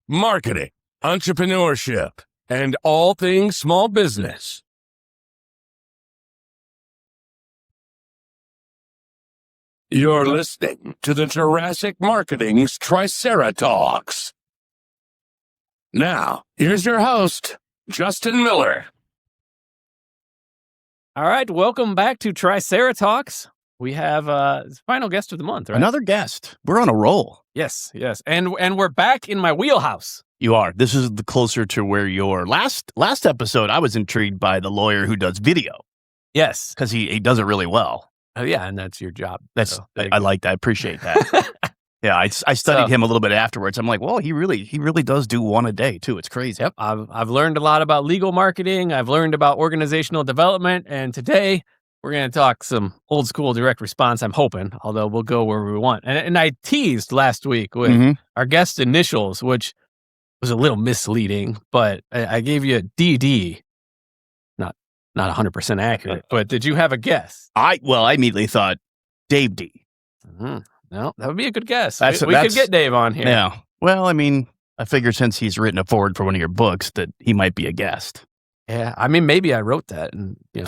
marketing, entrepreneurship, and all things small business. You're listening to the Jurassic Marketing's Triceratops. Now, here's your host, Justin Miller. All right, welcome back to Triceratops. We have final guest of the month, right? Another guest. We're on a roll. Yes. And we're back in my wheelhouse. You are. This is the closer to where your last episode. I was intrigued by the lawyer who does video. Yes, because he does it really well. Yeah, and that's your job. That's so, I like that. I appreciate that. Yeah, I studied him a little bit afterwards. I'm like, well, he really does do one a day too. It's crazy. Yep, I've learned a lot about legal marketing. I've learned about organizational development, and today we're going to talk some old school direct response. I'm hoping, although we'll go where we want. And I teased last week with our guest initials, which was a little misleading, but I gave you a DD. Not 100% accurate, but did you have a guess? I immediately thought Dave D. No, that would be a good guess. We could get Dave on here. Yeah. Well, I mean, I figured since he's written a forward for one of your books that he might be a guest. Yeah. I mean, maybe I wrote that and, you're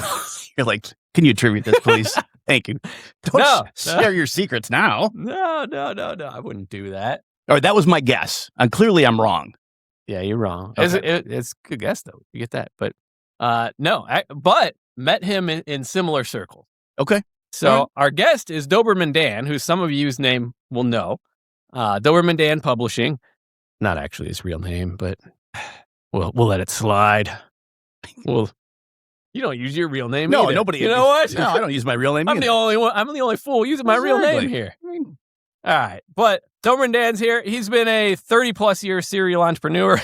like, can you attribute this, please? Thank you. Don't share your secrets now. No. I wouldn't do that. All right. That was my guess. And clearly I'm wrong. Yeah, you're wrong. Okay. It's a good guess though. You get that. But but met him in similar circles. Okay. So our guest is Doberman Dan, who some of you's name will know. Doberman Dan Publishing, not actually his real name, but we'll let it slide. Well, you don't use your real name. No, either. nobody. You know what? No, I don't use my real name. I'm the only one. I'm the only fool using my real name here. All right, but Doberman Dan's here. He's been a 30-plus year serial entrepreneur.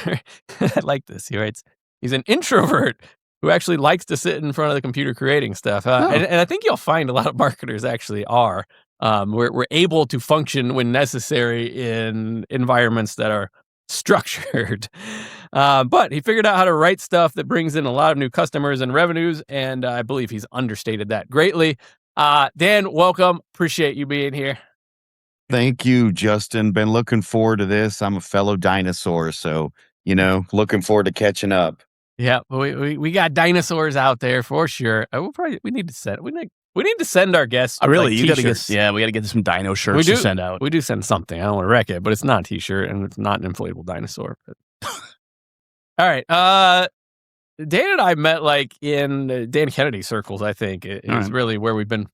I like this. He writes, he's an introvert who actually likes to sit in front of the computer creating stuff. And I think you'll find a lot of marketers actually are. We're able to function when necessary in environments that are structured. But he figured out how to write stuff that brings in a lot of new customers and revenues, and I believe he's understated that greatly. Dan, welcome. Appreciate you being here. Thank you, Justin. Been looking forward to this. I'm a fellow dinosaur, so, looking forward to catching up. Yeah, we got dinosaurs out there for sure. We need to send our guests. Really, like you got to t-shirts. get. We got to get some dino shirts to send out. We do send something. I don't want to wreck it, but it's not a t-shirt and it's not an inflatable dinosaur. But... All right, Dan and I met like in Dan Kennedy circles. I think is really where we've been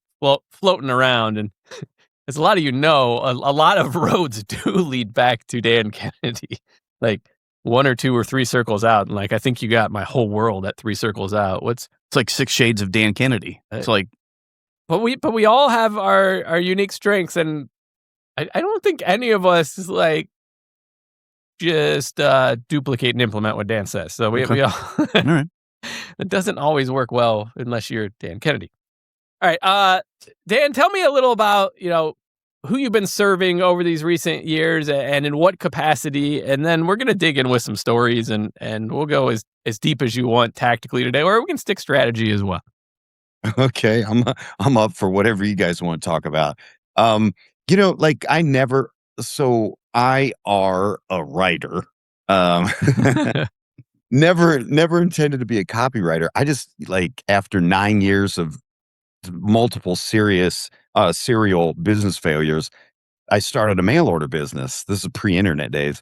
floating around, and as a lot of you know, a lot of roads do lead back to Dan Kennedy. Like. One or two or three circles out, and like I think you got my whole world at 3 circles out. It's like 6 shades of Dan Kennedy. It's like, but we all have our unique strengths, and I don't think any of us is like just duplicate and implement what Dan says. So we all. All right. It doesn't always work well unless you're Dan Kennedy. All right, Dan, tell me a little about who you've been serving over these recent years and in what capacity. And then we're going to dig in with some stories and we'll go as deep as you want tactically today, or we can stick strategy as well. Okay. I'm up for whatever you guys want to talk about. I are a writer. Never intended to be a copywriter. I just after 9 years of multiple serial business failures, I started a mail order business. This is pre-internet days.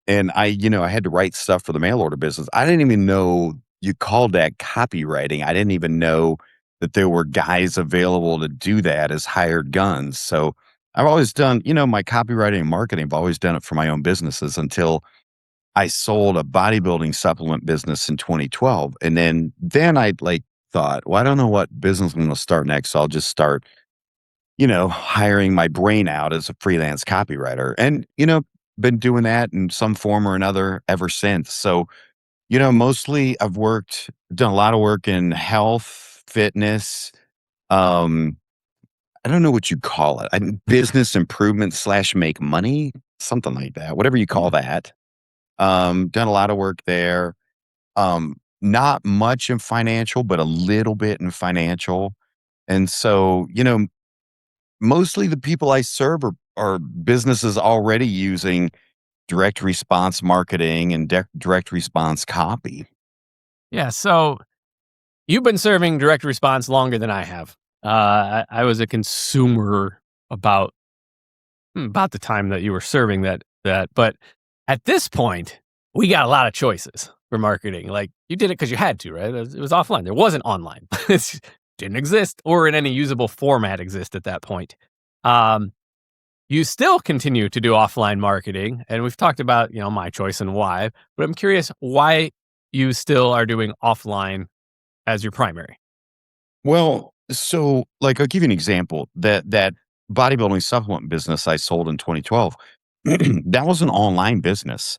And I had to write stuff for the mail order business. I didn't even know you called that copywriting. I didn't even know that there were guys available to do that as hired guns. So I've always done, my copywriting and marketing, I've always done it for my own businesses until I sold a bodybuilding supplement business in 2012. And then I thought, well, I don't know what business I'm going to start next. So I'll just start, hiring my brain out as a freelance copywriter. And, been doing that in some form or another ever since. So, mostly I've done a lot of work in health, fitness. I don't know what you call it. Business improvement / make money, something like that, whatever you call that. Done a lot of work there. Not much in financial, but a little bit in financial. And so, mostly the people I serve are businesses already using direct response marketing and direct response copy. Yeah. So you've been serving direct response longer than I have. I was a consumer about the time that you were serving that. But at this point, we got a lot of choices for marketing. Like you did it because you had to, right? It was offline. There wasn't online. It didn't exist or in any usable format exist at that point. Um, you still continue to do offline marketing, and we've talked about my choice and why. But I'm curious why you still are doing offline as your primary. Well, so like I'll give you an example. That bodybuilding supplement business I sold in 2012, that was an online business.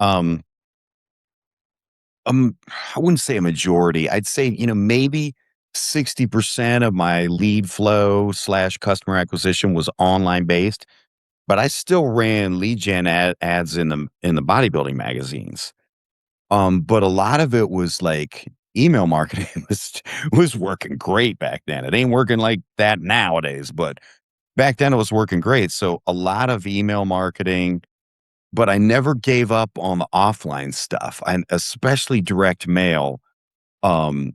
Um, I wouldn't say a majority. I'd say, maybe 60% of my lead flow slash customer acquisition was online based, but I still ran lead gen ads in the bodybuilding magazines. But a lot of it was like email marketing was working great back then. It ain't working like that nowadays, but back then it was working great. So a lot of email marketing, but I never gave up on the offline stuff, and especially direct mail, um,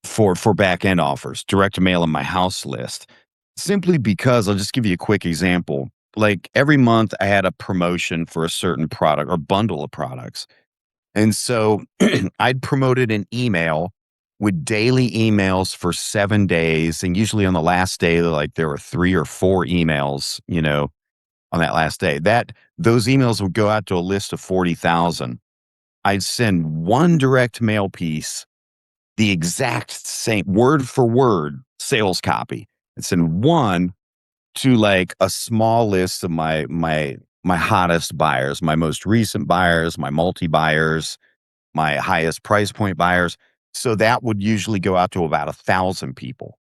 for back end offers, direct mail in my house list. Simply because I'll just give you a quick example. Like every month I had a promotion for a certain product or bundle of products. And so I'd promoted an email with daily emails for 7 days. And usually on the last day, like there were 3 or 4 emails, on that last day. Those emails would go out to a list of 40,000. I'd send one direct mail piece, the exact same word for word sales copy. I'd send one to like a small list of my hottest buyers, my most recent buyers, my multi buyers, my highest price point buyers. So that would usually go out to about 1,000 people.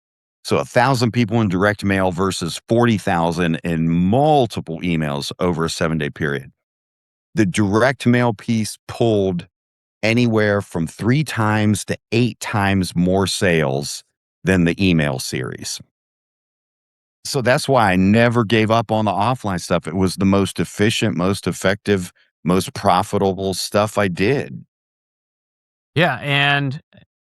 So 1,000 people in direct mail versus 40,000 in multiple emails over a 7-day period. The direct mail piece pulled anywhere from 3 times to 8 times more sales than the email series. So that's why I never gave up on the offline stuff. It was the most efficient, most effective, most profitable stuff I did. Yeah, and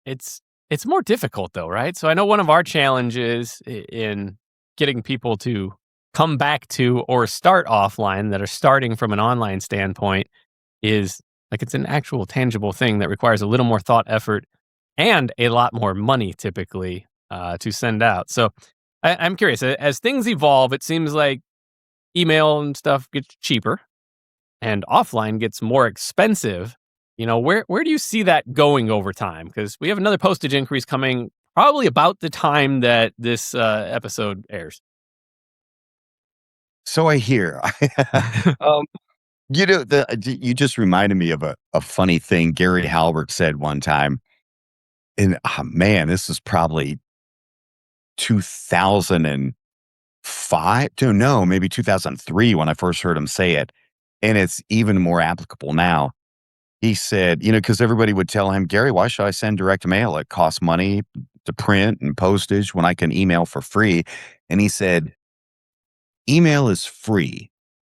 it's more difficult though, right? So I know one of our challenges in getting people to come back to or start offline that are starting from an online standpoint is like it's an actual tangible thing that requires a little more thought, effort, and a lot more money typically to send out. So I'm curious, as things evolve, it seems like email and stuff gets cheaper and offline gets more expensive. Where do you see that going over time? Because we have another postage increase coming probably about the time that this episode airs. So I hear. um, you just reminded me of a funny thing Gary Halbert said one time. And man, this is probably 2005 to no, maybe 2003 when I first heard him say it. And it's even more applicable now. He said, because everybody would tell him, Gary, why should I send direct mail? It costs money to print and postage when I can email for free. And he said, email is free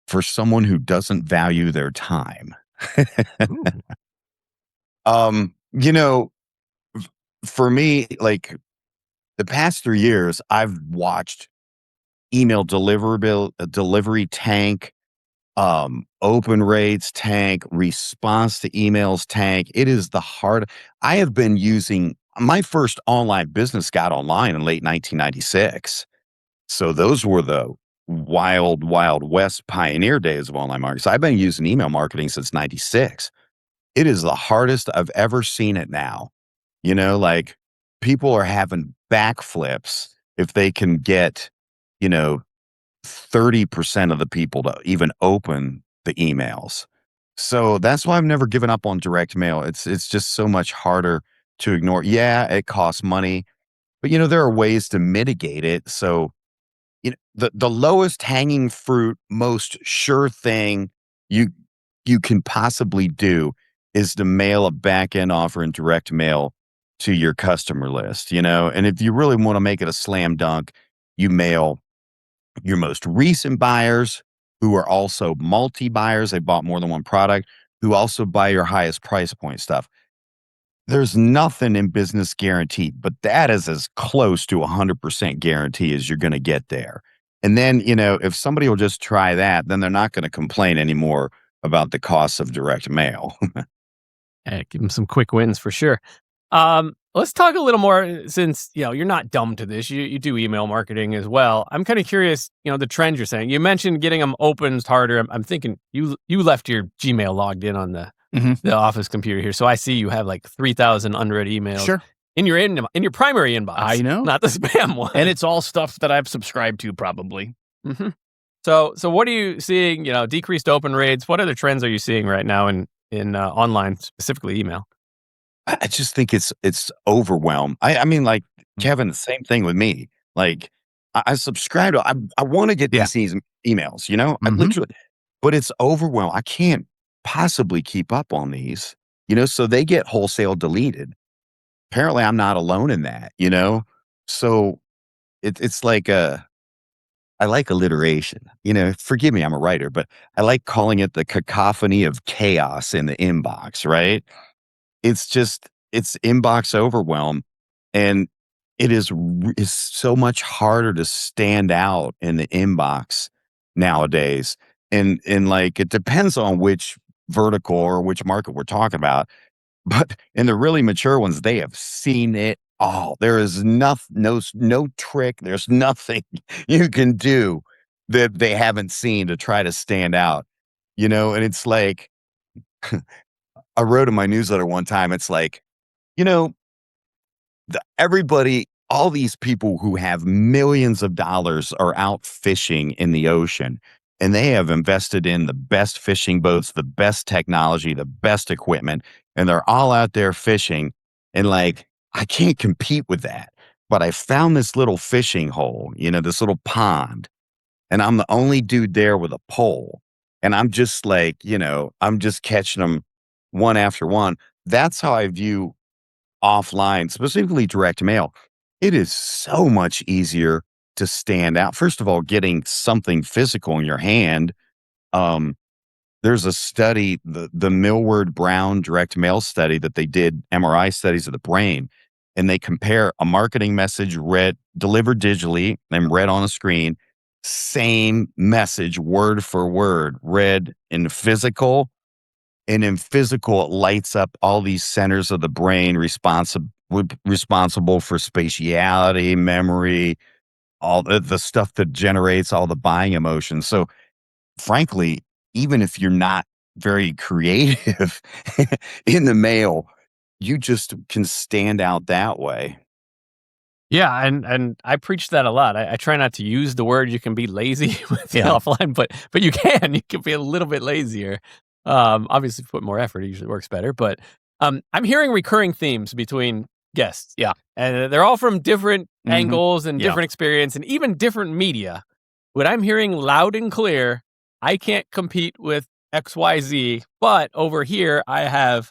for someone who doesn't value their time. Ooh. um, you know, for me, like the past 3 years, I've watched email delivery tank, open rates tank, response to emails tank. It is the hard. I have been using my first online business got online in late 1996. So those were the wild, wild west pioneer days of online marketing. So I've been using email marketing since 96. It is the hardest I've ever seen it now. Like people are having backflips if they can get, you know, 30% of the people to even open the emails. So that's why I've never given up on direct mail. It's just so much harder to ignore. Yeah, it costs money, but there are ways to mitigate it. So, the lowest hanging fruit, most sure thing you you can possibly do is to mail a back end offer in direct mail to your customer list, and if you really want to make it a slam dunk, you mail your most recent buyers, who are also multi-buyers. They bought more than one product, who also buy your highest price point stuff. There's nothing in business guaranteed, but that is as close to 100% guarantee as you're going to get there. And then, if somebody will just try that, then they're not going to complain anymore about the costs of direct mail. Give them some quick wins for sure. Let's talk a little more since, you're not dumb to this. You do email marketing as well. I'm kind of curious, the trends you're saying. You mentioned getting them opened harder. I'm thinking you left your Gmail logged in on the office computer here. So I see you have like 3,000 unread emails. Sure. In your primary inbox. I know. Not the spam one. And it's all stuff that I've subscribed to probably. Mm-hmm. So what are you seeing, decreased open rates? What other trends are you seeing right now in online, specifically email? I just think it's overwhelmed. I mean, like Kevin, the same thing with me. Like I subscribe to, I want to get these emails, I literally, but it's overwhelmed. I can't possibly keep up on these, so they get wholesale deleted. Apparently I'm not alone in that, so it's like I like alliteration, forgive me, I'm a writer, but I like calling it the cacophony of chaos in the inbox, right? It's inbox overwhelm, and it's so much harder to stand out in the inbox nowadays. And like, it depends on which vertical or which market we're talking about. But in the really mature ones, they have seen it all. There is no trick. There's nothing you can do that they haven't seen to try to stand out, and it's like, I wrote in my newsletter one time, it's like, everybody, all these people who have millions of dollars are out fishing in the ocean, and they have invested in the best fishing boats, the best technology, the best equipment, and they're all out there fishing. And like, I can't compete with that. But I found this little fishing hole, this little pond, and I'm the only dude there with a pole. And I'm just like, I'm just catching them one after one. That's how I view offline, specifically direct mail. It is so much easier to stand out. First of all, getting something physical in your hand. There's a study, the Millward Brown direct mail study that they did, MRI studies of the brain, and they compare a marketing message delivered digitally and read on a screen, same message word for word read in physical. And in physical, it lights up all these centers of the brain responsible for spatiality, memory, all the stuff that generates all the buying emotions. So frankly, even if you're not very creative in the mail, you just can stand out that way. Yeah, and I preach that a lot. I try not to use the word you can be lazy with offline, but you can be a little bit lazier. Obviously, put more effort, it usually works better. But I'm hearing recurring themes between guests. Yeah. And they're all from different angles and different experience and even different media. What I'm hearing loud and clear, I can't compete with XYZ, but over here I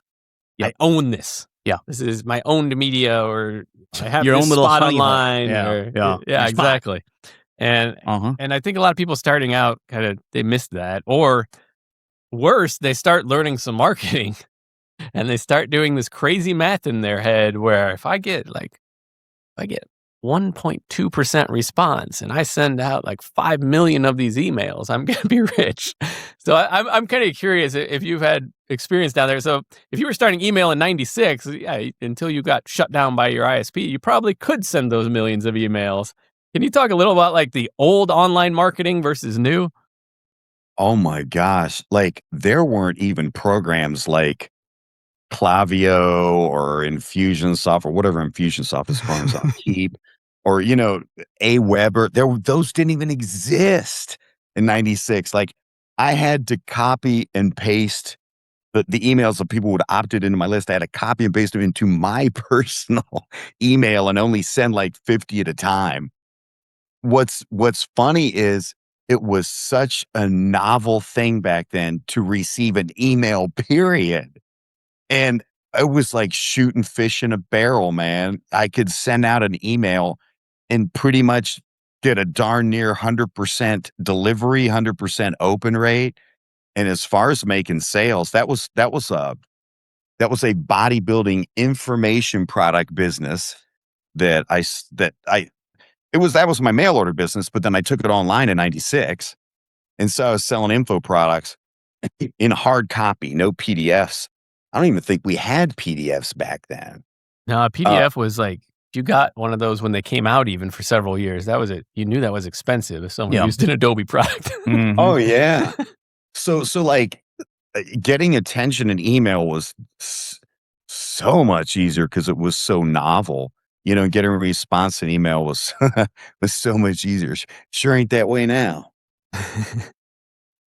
own this. Yeah. This is my owned media, or I have your this own little spot honey online. hole. Yeah, exactly. And I think a lot of people starting out they miss that, or worse, they start learning some marketing and they start doing this crazy math in their head where if I get 1.2% response and I send out like 5 million of these emails, I'm going to be rich. So I'm kind of curious if you've had experience down there. So if you were starting email in 96, until you got shut down by your ISP, you probably could send those millions of emails. Can you talk a little about like the old online marketing versus new? Oh my gosh. Like, there weren't even programs like Clavio or Infusionsoft or whatever Infusionsoft is calling itself, Keep, or, Aweber. Those didn't even exist in 96. Like, I had to copy and paste the emails of people who had opted into my list. I had to copy and paste them into my personal email and only send like 50 at a time. What's funny is it was such a novel thing back then to receive an email, period. And it was like shooting fish in a barrel, man. I could send out an email and pretty much get a darn near 100% delivery, 100% open rate. And as far as making sales, that was a bodybuilding information product business that was my mail order business, but then I took it online in 96. And so I was selling info products in hard copy, no PDFs. I don't even think we had PDFs back then. No, a PDF was like, you got one of those when they came out even for several years. That was it. You knew that was expensive if someone used an Adobe product. Mhm. Oh yeah. So like getting attention in email was so much easier because it was so novel. Getting a response in email was was so much easier. Sure ain't that way now.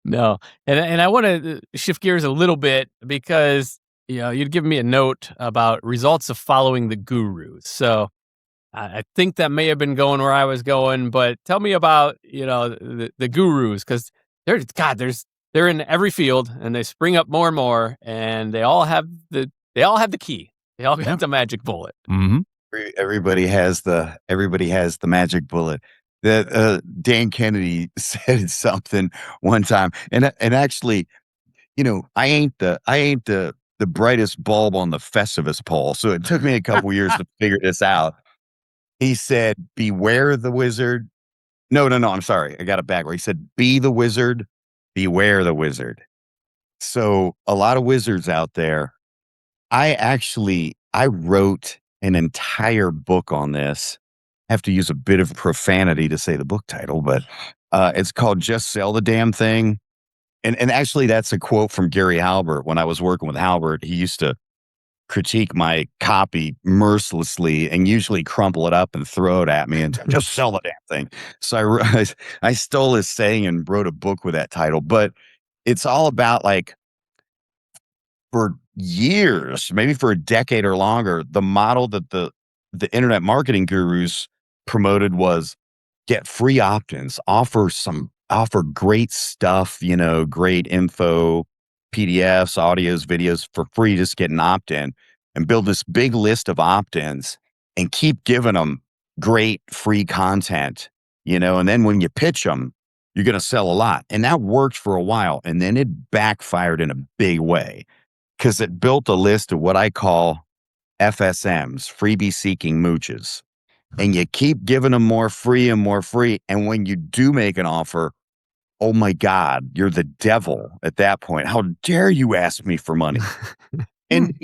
No. And I want to shift gears a little bit because you'd given me a note about results of following the gurus. So I think that may have been going where I was going, but tell me about, the gurus, because they're in every field and they spring up more and more, and they all have the key. They all have the magic bullet. Mm-hmm. Everybody has the magic bullet. That Dan Kennedy said something one time, and actually, I ain't the brightest bulb on the Festivus pole, so it took me a couple years to figure this out. He said, "Beware the wizard." No, I'm sorry, I got it backward. He said, "Be the wizard, beware the wizard." So a lot of wizards out there. I wrote an entire book on this. I have to use a bit of profanity to say the book title, but it's called Just Sell the Damn Thing. And actually, that's a quote from Gary Halbert. When I was working with Halbert, he used to critique my copy mercilessly and usually crumple it up and throw it at me and just sell the damn thing. So I stole his saying and wrote a book with that title. But it's all about, like, for years, maybe for a decade or longer, the model that the internet marketing gurus promoted was get free opt-ins, offer great stuff, great info, PDFs, audios, videos for free, just get an opt-in and build this big list of opt-ins and keep giving them great free content, and then when you pitch them, you're going to sell a lot. And that worked for a while. And then it backfired in a big way because it built a list of what I call FSMs, freebie seeking mooches. And you keep giving them more free and more free. And when you do make an offer, oh my God, you're the devil at that point. How dare you ask me for money? And,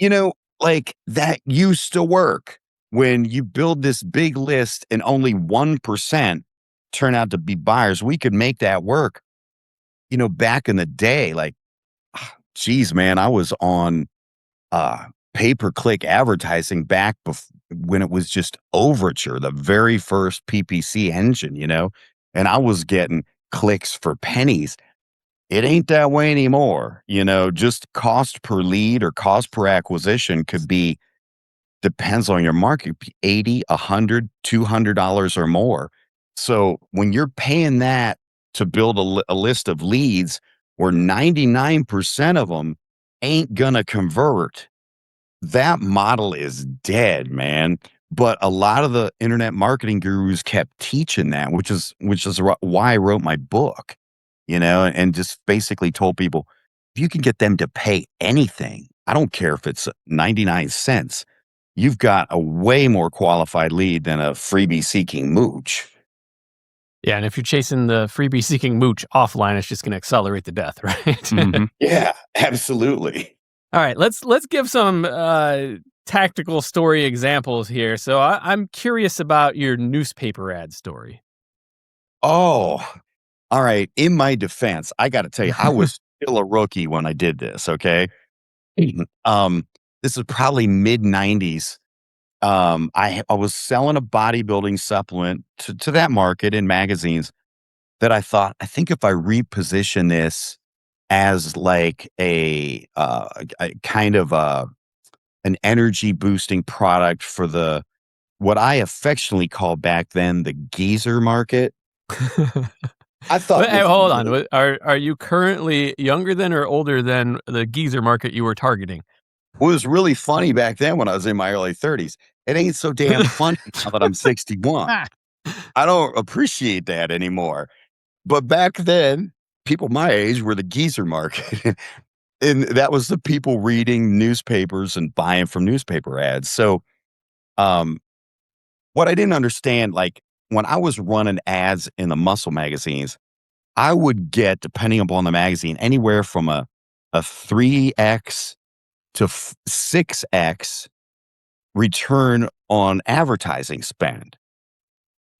like, that used to work when you build this big list and only 1% turn out to be buyers. We could make that work. Back in the day, like, geez, man, I was on pay-per-click advertising back when it was just Overture, the very first PPC engine, and I was getting clicks for pennies. It ain't that way anymore. Just cost per lead or cost per acquisition could be, depends on your market, $80, $100, $200 or more. So when you're paying that to build a list of leads where 99% of them ain't gonna convert, that model is dead, man. But a lot of the internet marketing gurus kept teaching that, which is why I wrote my book, and just basically told people, if you can get them to pay anything, I don't care if it's 99 cents, you've got a way more qualified lead than a freebie seeking mooch. Yeah, and if you're chasing the freebie seeking mooch offline, it's just going to accelerate the death, right? Mm-hmm. Yeah, absolutely. All right, let's give some tactical story examples here. So I'm curious about your newspaper ad story. Oh, all right. In my defense, I got to tell you, I was still a rookie when I did this. Okay. This is probably mid 90s. I was selling a bodybuilding supplement to that market in magazines that I think if I reposition this as like a kind of an energy boosting product for what I affectionately called back then the geezer market. I thought. Hey, hold on. Are you currently younger than or older than the geezer market you were targeting? It was really funny back then when I was in my early 30s. It ain't so damn funny now that I'm 61. I don't appreciate that anymore. But back then, people my age were the geezer market. And that was the people reading newspapers and buying from newspaper ads. So, um, what I didn't understand, like when I was running ads in the muscle magazines, I would get, depending upon the magazine, anywhere from a 3x to 6x return on advertising spend.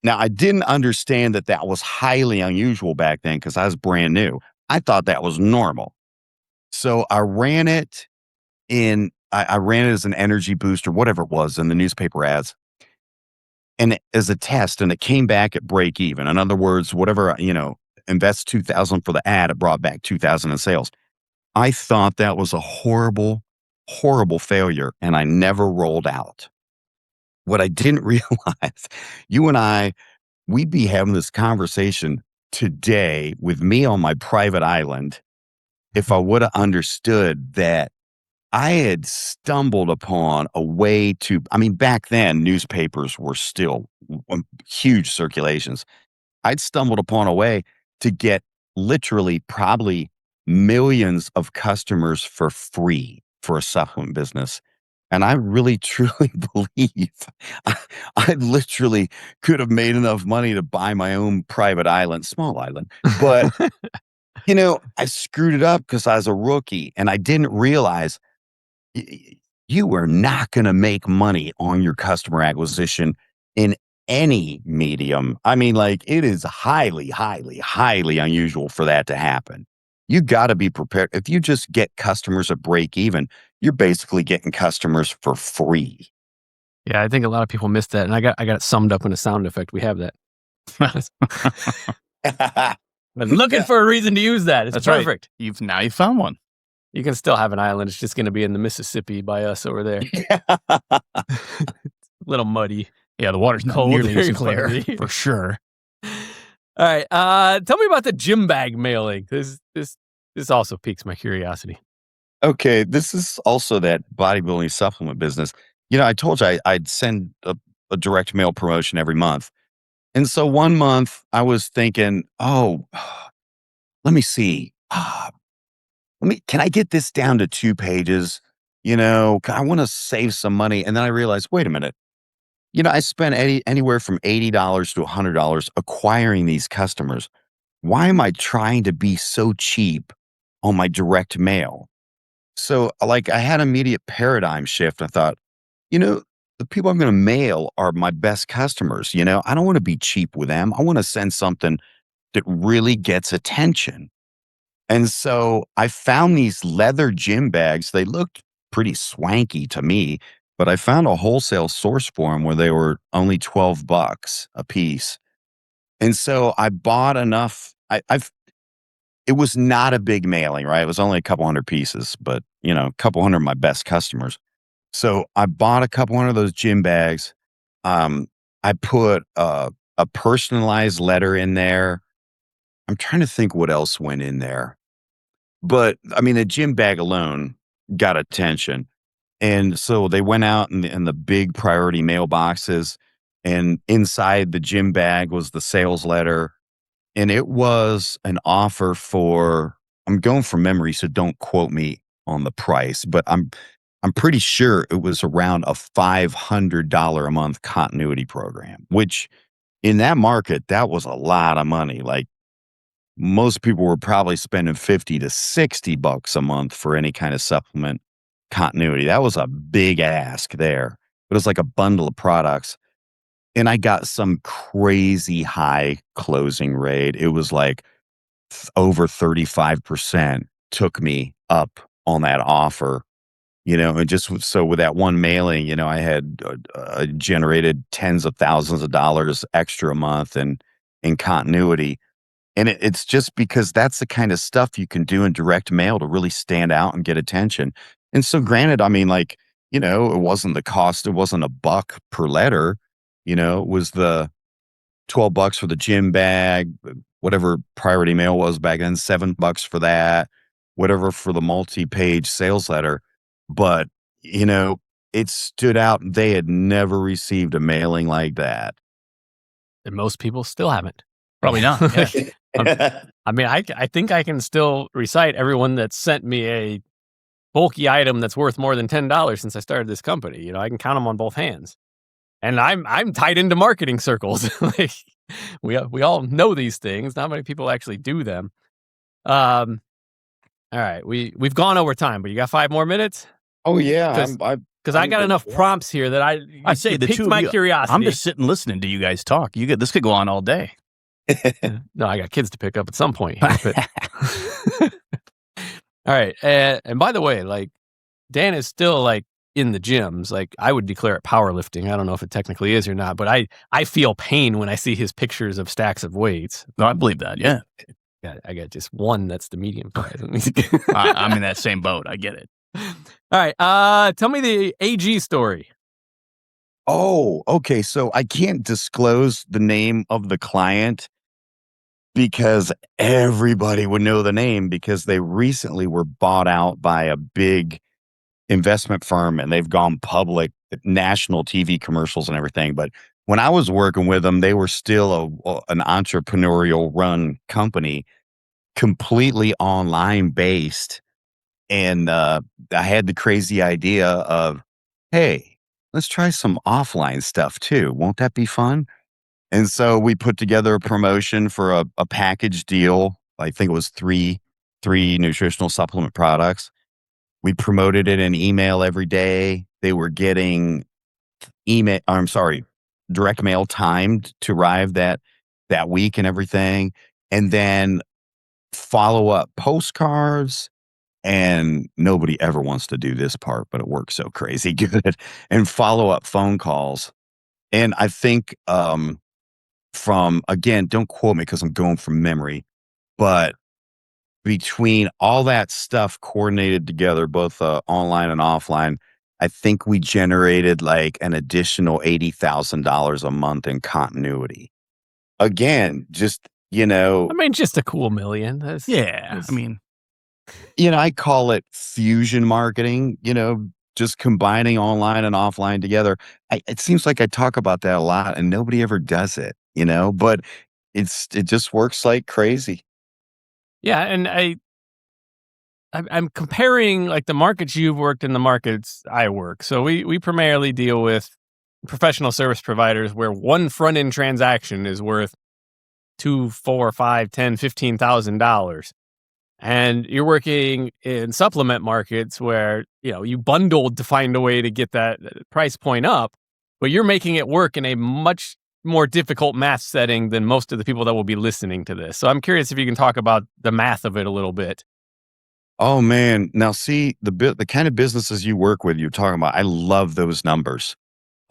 Now, I didn't understand that that was highly unusual back then because I was brand new. I thought that was normal. So I ran it I ran it as an energy boost or whatever it was in the newspaper ads as a test, and it came back at break even. In other words, whatever, invest 2,000 for the ad, it brought back 2,000 in sales. I thought that was a horrible, horrible failure, and I never rolled out. What I didn't realize, you and I, we'd be having this conversation today with me on my private island if I would have understood that I had stumbled upon a way to, I mean, back then, newspapers were still huge circulations. I'd stumbled upon a way to get literally probably millions of customers for free for a supplement business. And I really truly believe I, I literally could have made enough money to buy my own private island, small island. But, I screwed it up because I was a rookie and I didn't realize you are not going to make money on your customer acquisition in any medium. I mean, like it is highly, highly, highly unusual for that to happen. You got to be prepared. If you just get customers at break even, you're basically getting customers for free. Yeah, I think a lot of people miss that, and I got it summed up in a sound effect. We have that. Been looking for a reason to use that. It's That's perfect. Right. Now you found one. You can still have an island. It's just going to be in the Mississippi by us over there. A little muddy. Yeah, the water's not Cold, nearly as very clear muddy. for sure. All right. Tell me about the gym bag mailing. This also piques my curiosity. Okay, this is also that bodybuilding supplement business. I told you I'd send a direct mail promotion every month. And so one month I was thinking, oh, let me see. Can I get this down to 2 pages? I want to save some money. And then I realized, wait a minute. I spent anywhere from $80 to $100 acquiring these customers. Why am I trying to be so cheap on my direct mail? So, like, I had an immediate paradigm shift. I thought, the people I'm going to mail are my best customers. I don't want to be cheap with them. I want to send something that really gets attention. And so I found these leather gym bags. They looked pretty swanky to me, but I found a wholesale source for them where they were only $12 a piece. And so I bought enough. It was not a big mailing, right? It was only a couple hundred pieces, but a couple hundred of my best customers. So I bought a couple hundred of those gym bags. I put a personalized letter in there. I'm trying to think what else went in there. But I mean, the gym bag alone got attention. And so they went out in the big priority mailboxes, and inside the gym bag was the sales letter. And it was an offer for, I'm going from memory, so don't quote me on the price, but I'm pretty sure it was around a $500 a month continuity program, which in that market, that was a lot of money. Like most people were probably spending 50 to 60 bucks a month for any kind of supplement continuity. That was a big ask there. It was like a bundle of products. And I got some crazy high closing rate. It was like over 35% took me up on that offer. And so with that one mailing, I had generated tens of thousands of dollars extra a month in continuity. And it's just because that's the kind of stuff you can do in direct mail to really stand out and get attention. And so granted, I mean, like, it wasn't the cost. It wasn't a buck per letter. It was the $12 for the gym bag, whatever priority mail was back then, $7 for that, whatever for the multi-page sales letter. But, it stood out. They had never received a mailing like that. And most people still haven't. Probably not. Yeah. I mean, I think I can still recite everyone that's sent me a bulky item that's worth more than $10 since I started this company. You know, I can count them on both hands. And I'm tied into marketing circles. Like we all know these things. Not many people actually do them. All right, we've gone over time, but you got 5 more minutes? Oh yeah, Because I got enough prompts here that I say it the piqued two of my you- curiosity. I'm just sitting listening to you guys talk. This could go on all day. No, I got kids to pick up at some point here. But all right, and by the way, like Dan is still like in the gyms. Like I would declare it powerlifting. I don't know if it technically is or not, but I feel pain when I see his pictures of stacks of weights. No, I believe that. Yeah. I got just one that's the medium size. I'm in that same boat. I get it. All right, tell me the AG story. Oh, okay. So I can't disclose the name of the client because everybody would know the name because they recently were bought out by a big investment firm and they've gone public, national TV commercials and everything. But when I was working with them, they were still an entrepreneurial run company, completely online based. And I had the crazy idea of, hey, let's try some offline stuff too. Won't that be fun? And so we put together a promotion for a package deal. I think it was three nutritional supplement products. We promoted it in email every day. They were getting direct mail timed to arrive that week and everything. And then follow-up postcards. And nobody ever wants to do this part, but it works so crazy good. And follow-up phone calls. And I think from, again, don't quote me because I'm going from memory, but between all that stuff coordinated together, both online and offline, I think we generated like an additional $80,000 a month in continuity. Again, just, I mean, just a cool million. I mean, I call it fusion marketing, just combining online and offline together. It seems like I talk about that a lot and nobody ever does it, but it just works like crazy. Yeah, and I'm comparing like the markets you've worked and the markets I work. So we primarily deal with professional service providers where one front end transaction is worth $2, $4, $5, $10, $15,000. And you're working in supplement markets where, you bundled to find a way to get that price point up, but you're making it work in a much more difficult math setting than most of the people that will be listening to this. So I'm curious if you can talk about the math of it a little bit. Oh man. Now see the kind of businesses you work with, you're talking about, I love those numbers.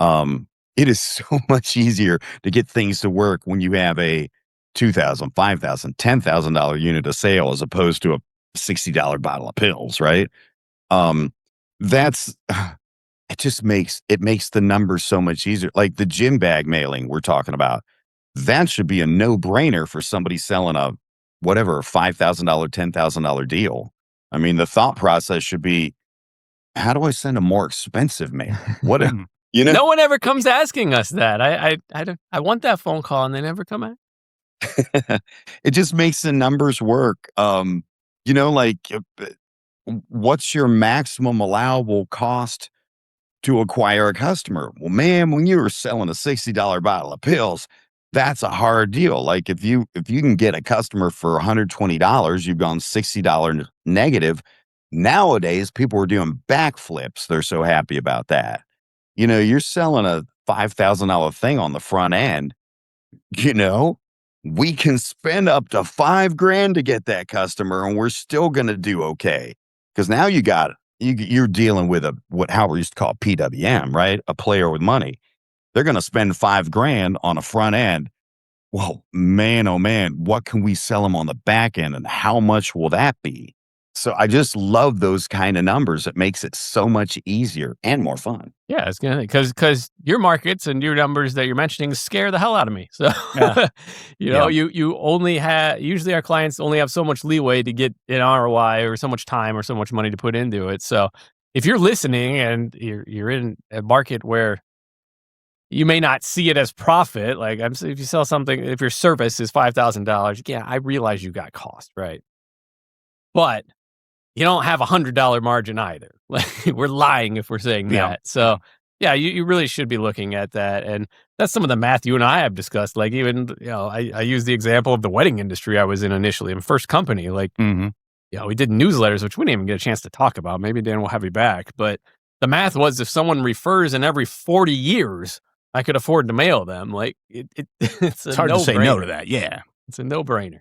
It is so much easier to get things to work when you have a $2,000, $5,000, $10,000 unit of sale as opposed to a $60 bottle of pills, right? That's it makes the numbers so much easier. Like the gym bag mailing we're talking about, that should be a no-brainer for somebody selling a whatever $5,000, $10,000 deal. I mean, the thought process should be, how do I send a more expensive mail? What No one ever comes asking us that. I want that phone call and they never come out. It just makes the numbers work. What's your maximum allowable cost to acquire a customer? Well, man, when you were selling a $60 bottle of pills, that's a hard deal. Like if you can get a customer for $120, you've gone $60 negative. Nowadays, people are doing backflips. They're so happy about that. You're selling a $5,000 thing on the front end. We can spend up to $5,000 to get that customer and we're still going to do okay. Because now you're dealing with what Howard used to call PWM, right? A player with money. They're going to spend $5,000 on a front end. Well, man, oh man, what can we sell them on the back end and how much will that be? So I just love those kind of numbers. It makes it so much easier and more fun. Yeah, it's gonna because your markets and your numbers that you're mentioning scare the hell out of me. So you only have usually our clients only have so much leeway to get an ROI or so much time or so much money to put into it. So if you're listening and you're in a market where you may not see it as profit. Like if you sell something, if your service is $5,000, yeah, I realize you got cost, right? But you don't have $100 margin either. We're lying if we're saying that. So yeah, you really should be looking at that. And that's some of the math you and I have discussed. Like even, I use the example of the wedding industry I was in initially, in first company. Like, we did newsletters, which we didn't even get a chance to talk about. Maybe Dan will have you back. But the math was if someone refers in every 40 years, I could afford to mail them. Like it's hard to say no to that. Yeah. It's a no-brainer.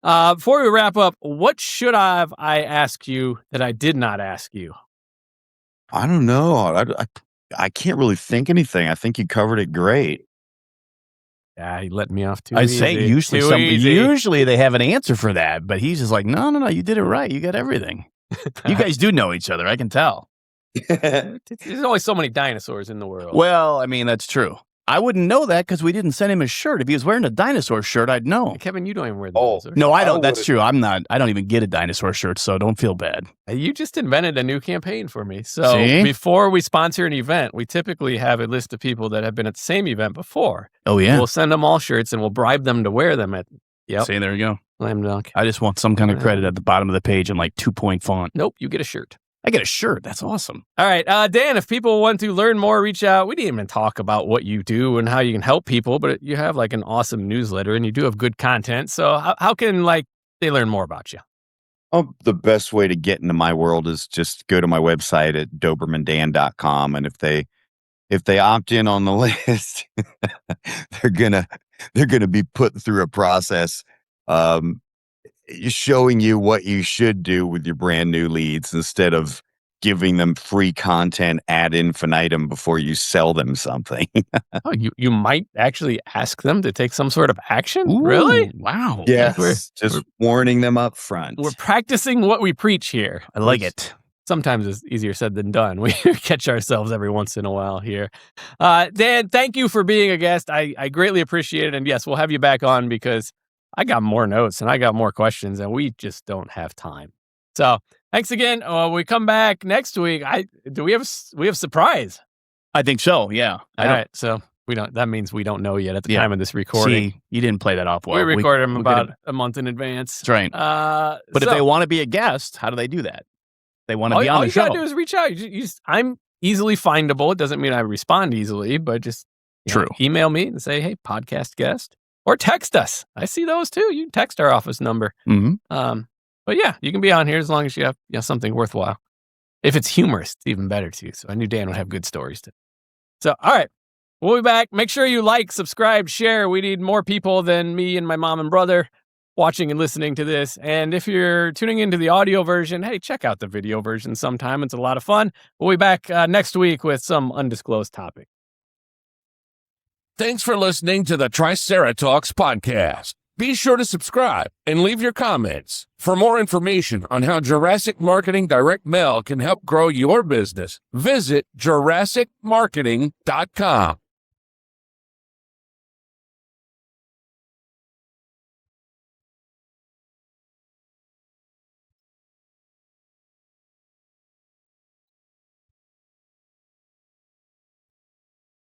Before we wrap up, what should I ask you that I did not ask you? I don't know. I can't really think anything. I think you covered it great. Yeah, he let me off too I'd easy. say usually they have an answer for that, but he's just like, no, you did it right. You got everything. You guys do know each other. I can tell. There's only so many dinosaurs in the world. Well, I mean, that's true. I wouldn't know that because we didn't send him a shirt. If he was wearing a dinosaur shirt, I'd know. Kevin, you don't even wear dinosaurs. No, I don't. That's true. I'm not. I don't even get a dinosaur shirt, so don't feel bad. You just invented a new campaign for me. So before we sponsor an event, we typically have a list of people that have been at the same event before. Oh, yeah. We'll send them all shirts and we'll bribe them to wear them at. Yep. See, there you go. Slam dunk. I just want some kind of credit at the bottom of the page in like 2-point font. Nope, you get a shirt. I get a shirt. That's awesome. All right. Dan, if people want to learn more, reach out. We didn't even talk about what you do and how you can help people, but you have like an awesome newsletter and you do have good content. So how can they learn more about you? Oh, the best way to get into my world is just go to my website at dobermandan.com. And if they opt in on the list, they're gonna be put through a process showing you what you should do with your brand new leads instead of giving them free content ad infinitum before you sell them something. You might actually ask them to take some sort of action? Ooh, really? Wow. Yes, we're warning them up front. We're practicing what we preach here. I like it. Sometimes it's easier said than done. We catch ourselves every once in a while here. Dan, thank you for being a guest. I greatly appreciate it. And yes, we'll have you back on because I got more notes and I got more questions and we just don't have time. So thanks again. We come back next week. We have surprise. I think so. Yeah. All right. So that means we don't know yet at the time of this recording. See, you didn't play that off well. We recorded them about a month in advance. That's right. But if they want to be a guest, how do they do that? They want to be on the show. All you gotta do is reach out. I'm easily findable. It doesn't mean I respond easily, but just email me and say, hey, podcast guest. Or text us. I see those too. You can text our office number. But yeah, you can be on here as long as you have something worthwhile. If it's humorous, it's even better too. So I knew Dan would have good stories too. So, all right. We'll be back. Make sure you like, subscribe, share. We need more people than me and my mom and brother watching and listening to this. And if you're tuning into the audio version, hey, check out the video version sometime. It's a lot of fun. We'll be back next week with some undisclosed topic. Thanks for listening to the Triceratops podcast. Be sure to subscribe and leave your comments. For more information on how Jurassic Marketing Direct Mail can help grow your business, visit JurassicMarketing.com.